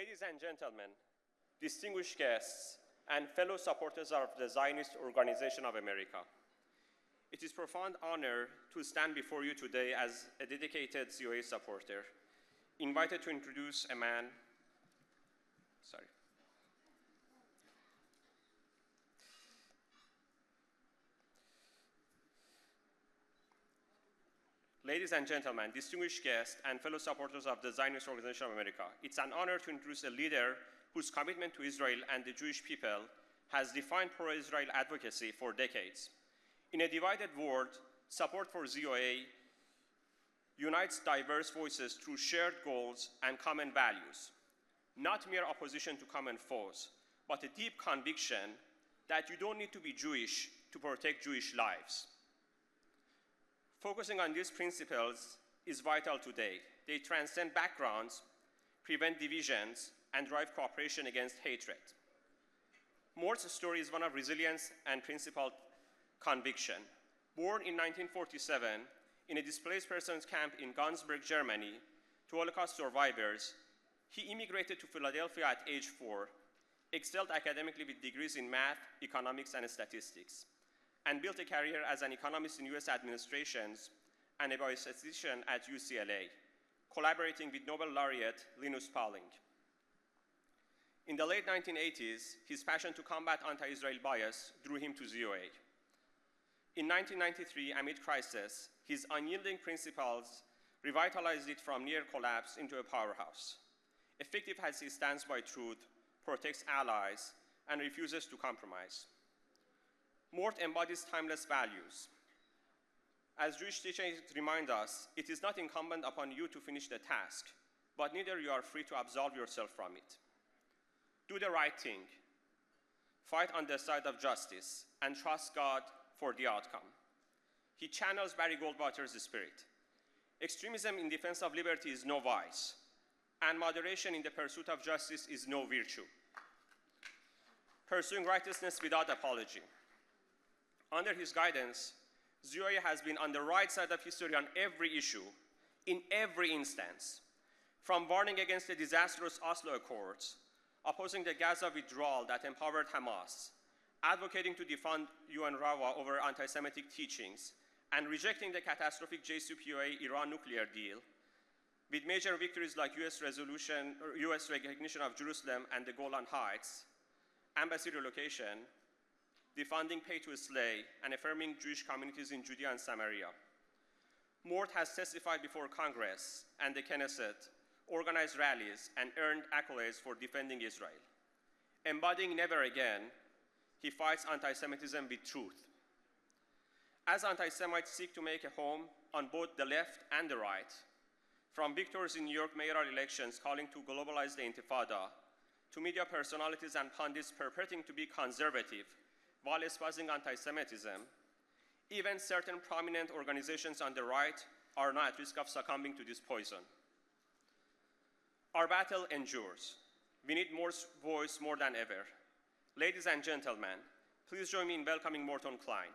Ladies and gentlemen, distinguished guests, and fellow supporters of the Zionist Organization of America, it is a profound honor to stand before you today as a dedicated ZOA supporter, invited to introduce a man, Ladies and gentlemen, distinguished guests, and fellow supporters of the Zionist Organization of America, it's an honor to introduce a leader whose commitment to Israel and the Jewish people has defined pro-Israel advocacy for decades. In a divided world, support for ZOA unites diverse voices through shared goals and common values, not mere opposition to common foes, but a deep conviction that you don't need to be Jewish to protect Jewish lives. Focusing on these principles is vital today. They transcend backgrounds, prevent divisions, and drive cooperation against hatred. Mort's story is one of resilience and principled conviction. Born in 1947 in a displaced persons camp in Gunzburg, Germany, to Holocaust survivors, he immigrated to Philadelphia at age 4, excelled academically with degrees in math, economics, and statistics, and built a career as an economist in US administrations and a biostatistician at UCLA, collaborating with Nobel laureate Linus Pauling. In the late 1980s, his passion to combat anti-Israel bias drew him to ZOA. In 1993, amid crisis, his unyielding principles revitalized it from near collapse into a powerhouse, effective as he stands by truth, protects allies, and refuses to compromise. Mort embodies timeless values. As Jewish teachings remind us, it is not incumbent upon you to finish the task, but neither you are free to absolve yourself from it. Do the right thing, fight on the side of justice, and trust God for the outcome. He channels Barry Goldwater's spirit. Extremism in defense of liberty is no vice, and moderation in the pursuit of justice is no virtue. Pursuing righteousness without apology. Under his guidance, ZOA has been on the right side of history on every issue, in every instance, from warning against the disastrous Oslo Accords, opposing the Gaza withdrawal that empowered Hamas, advocating to defund UNRWA over anti-Semitic teachings, and rejecting the catastrophic JCPOA Iran nuclear deal, with major victories like US recognition of Jerusalem and the Golan Heights, embassy relocation, defunding pay to slay, and affirming Jewish communities in Judea and Samaria. Mort has testified before Congress and the Knesset, organized rallies, and earned accolades for defending Israel. Embodying never again, he fights anti-Semitism with truth. As anti-Semites seek to make a home on both the left and the right, from victors in New York mayoral elections calling to globalize the Intifada, to media personalities and pundits purporting to be conservative while espousing anti-Semitism, even certain prominent organizations on the right are now at risk of succumbing to this poison. Our battle endures. We need Mort's voice more than ever. Ladies and gentlemen, please join me in welcoming Morton Klein.